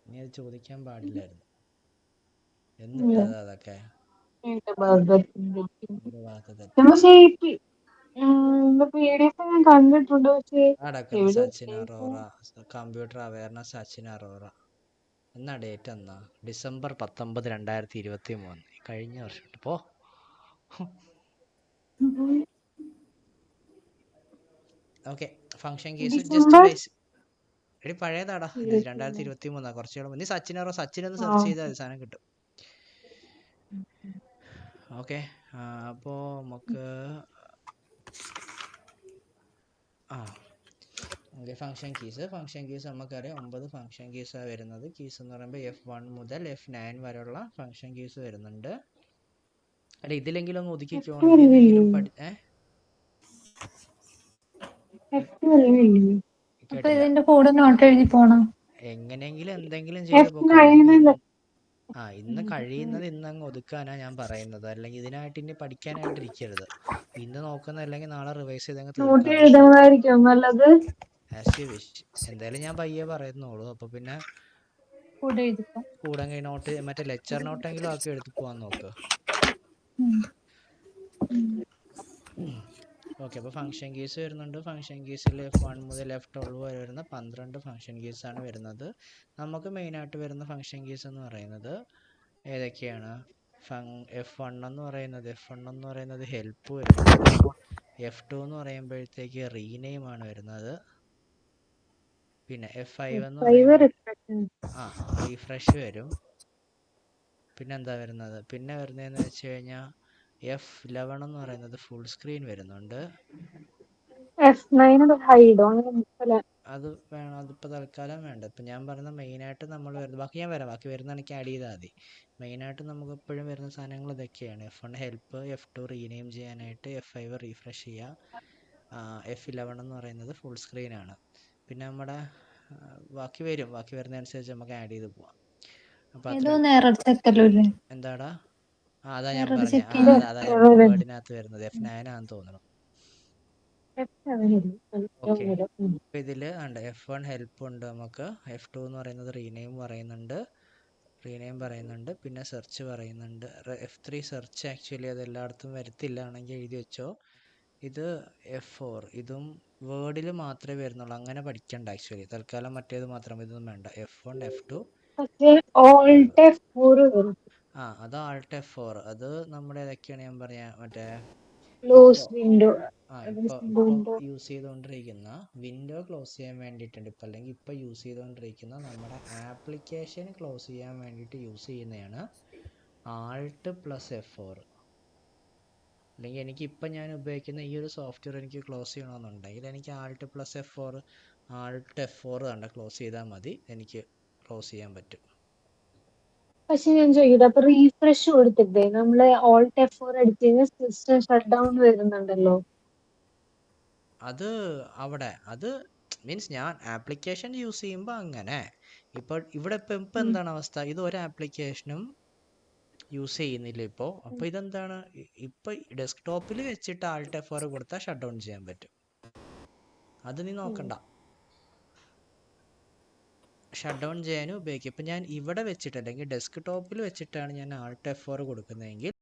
നീ അത് ചോദിക്കാൻ പാടില്ലായിരുന്നു. എന്നിട്ടത് അതൊക്കെ ഞാൻ കണ്ടിട്ടുണ്ട്. പക്ഷേ നടക്കുന്നു സച്ചിൻ അറോറ കമ്പ്യൂട്ടർ അവയർനെസ് സച്ചിൻ അറോറ. എന്നാ ഡേറ്റ് എന്നാ? December 19, 2023. കഴിഞ്ഞ വർഷം. പോ. Okay, function case just base. എടി പഴയതാടാ, 2023. കുറച്ചുകൂടെ നീ സച്ചിൻ അറോ സച്ചിൻ ഒന്ന് സെർച്ച് ചെയ്താൽ മതി, സാധനം കിട്ടും. ഓക്കെ, അപ്പോൾ നമുക്ക് ഓക്കെ ഫംഗ്ഷൻ കീസ് നമുക്കറിയാം 9 ഫംഗ്ഷൻ കീസാണ് വരുന്നത്. കീസ് എന്ന് പറയുമ്പോൾ F1 മുതൽ F9 വരെയുള്ള ഫംഗ്ഷൻ കീസ് വരുന്നുണ്ട്. അല്ല ഇതിലെങ്കിലും ഒന്ന് ഒതുക്കിക്കോ, ഇതിലെങ്കിലും എങ്ങനെയെങ്കിലും എന്തെങ്കിലും ചെയ്ത് പോക്കോ. അല്ലെങ്കിൽ ഇന്ന് കഴിയുന്നത് ഇന്നങ്ങ് ഒതുക്കാനാ ഞാൻ പറയുന്നത്. അല്ലെങ്കിൽ ഇതിനായിട്ട് ഇനി പഠിക്കാനായിട്ടിരിക്കരുത്. ഇന്ന് നോക്കുന്ന അല്ലെങ്കിൽ നാളെ റിവൈസ് ചെയ്തങ്ങ് തീർക്കാം. As you wish. എന്തായാലും ഞാൻ പയ്യെ പറയുന്നുള്ളൂ. അപ്പോൾ പിന്നെ കൂടെ നോട്ട് മറ്റേ ലെക്ചർ നോട്ടെങ്കിലും ആക്കി എടുത്ത് പോകാൻ നോക്ക്. ഓക്കെ, അപ്പോൾ ഫംഗ്ഷൻ കീസ് വരുന്നുണ്ട്. ഫംഗ്ഷൻ കീസിൽ F1 മുതൽ F12 വരെ വരുന്ന 12 ഫംഗ്ഷൻ കീസാണ് വരുന്നത്. നമുക്ക് മെയിനായിട്ട് വരുന്ന ഫംഗ്ഷൻ കീസ് എന്ന് പറയുന്നത് ഏതൊക്കെയാണ്? F1 എന്ന് പറയുന്നത് ഹെൽപ്പ് വരുന്നുണ്ട്. F2 എന്ന് പറയുമ്പോഴത്തേക്ക് റീനെയിം ആണ് വരുന്നത്. പിന്നെ F5 എന്ന് പറയുമ്പോൾ റീഫ്രഷ് വരും. പിന്നെന്താ വരുന്നത്? പിന്നെ വരുന്നതെന്ന് വെച്ച് കഴിഞ്ഞാൽ F11 എന്ന് പറയുന്നത് ഫുൾ സ്ക്രീൻ വരുന്നുണ്ട്. അത് വേണം, അതിപ്പോൾ തൽക്കാലം വേണ്ട. ഇപ്പം ഞാൻ പറയുന്ന മെയിനായിട്ട് നമ്മൾ വരുന്നത്, ബാക്കി വരുന്ന എനിക്ക് ആഡ് ചെയ്താൽ മതി. മെയിനായിട്ട് നമുക്ക് എപ്പോഴും വരുന്ന സാധനങ്ങൾ ഇതൊക്കെയാണ്. F1 ഹെൽപ്പ്, F2 റീനെയിം ചെയ്യാനായിട്ട്, F5 റീഫ്രഷ് ചെയ്യുക, F11 എന്ന് പറയുന്നത് ഫുൾ സ്ക്രീനാണ്. പിന്നെ നമ്മുടെ ബാക്കി വരുന്നതനുസരിച്ച് നമുക്ക് ആഡ് ചെയ്ത് പോവാം. അപ്പോൾ എന്താടാ? അതാ ഞാൻ പറഞ്ഞ അതാ വേർഡിനകത്ത് വരുന്നത് F9 ആണെന്ന് തോന്നുന്നു. ഓക്കെ, അപ്പോൾ ഇതിൽ F1 ഹെൽപ്പ് ഉണ്ട് നമുക്ക്. F2 എന്ന് പറയുന്നത് റീനെയിം പറയുന്നുണ്ട്. പിന്നെ സെർച്ച് പറയുന്നുണ്ട്. F3 സെർച്ച് ആക്ച്വലി അത് എല്ലായിടത്തും വരത്തില്ല, ആണെങ്കിൽ എഴുതി വെച്ചോ. ഇത് F4 ഇതും വേർഡിൽ മാത്രമേ വരുന്നുള്ളൂ, അങ്ങനെ പഠിക്കണ്ട ആക്ച്വലി. തൽക്കാലം മറ്റേത് മാത്രം, ഇതൊന്നും വേണ്ട. F1 F2 അത് Alt F4. അത് നമ്മുടെ ഏതൊക്കെയാണ് ഞാൻ പറയാ, മറ്റേ ഇപ്പോൾ യൂസ് ചെയ്തുകൊണ്ടിരിക്കുന്ന വിൻഡോ ക്ലോസ് ചെയ്യാൻ വേണ്ടിയിട്ടുണ്ട് ഇപ്പം. അല്ലെങ്കിൽ ഇപ്പോൾ യൂസ് ചെയ്തുകൊണ്ടിരിക്കുന്ന നമ്മുടെ ആപ്ലിക്കേഷൻ ക്ലോസ് ചെയ്യാൻ വേണ്ടിയിട്ട് യൂസ് ചെയ്യുന്നതാണ് Alt + F4. അല്ലെങ്കിൽ എനിക്കിപ്പം ഞാൻ ഉപയോഗിക്കുന്ന ഈ ഒരു സോഫ്റ്റ്വെയർ എനിക്ക് ക്ലോസ് ചെയ്യണമെന്നുണ്ടെങ്കിൽ എനിക്ക് Alt + F4 കണ്ട ക്ലോസ് ചെയ്താൽ മതി, എനിക്ക് ക്ലോസ് ചെയ്യാൻ പറ്റും. പക്ഷെ ഞാൻ ചോദിക്കട്ടെ, അപ്പൊ റീഫ്രഷ് കൊടുത്തിട്ടേ നമ്മള് Alt F4 അടിച്ച് കഴിഞ്ഞാൽ സിസ്റ്റം ഷട്ട് ഡൗൺ വരുന്നുണ്ടല്ലോ? അത് മീൻസ് ഞാൻ ആപ്ലിക്കേഷൻ യൂസ് ചെയ്യുമ്പോൾ അങ്ങനെ. ഇപ്പോൾ ഇവിടെ ഇപ്പം എന്താണ് അവസ്ഥ? ഇത് ഒരു ആപ്ലിക്കേഷനും യൂസ് ചെയ്യുന്നില്ല ഇപ്പോൾ. അപ്പോൾ ഇതെന്താണ്? ഇപ്പോൾ ഡെസ്ക്ടോപ്പിൽ വെച്ചിട്ട് Alt F4 കൊടുത്താൽ ഷട്ട് ഡൗൺ ചെയ്യാൻ പറ്റും. അത് നീ നോക്കണ്ട, ഷട്ട് ഡൗൺ ചെയ്യാനും ഉപയോഗിക്കും. ഇപ്പം ഞാൻ ഇവിടെ വെച്ചിട്ട് അല്ലെങ്കിൽ ഡെസ്ക്ടോപ്പിൽ വെച്ചിട്ടാണ് ഞാൻ Alt F4 കൊടുക്കുന്നതെങ്കിൽ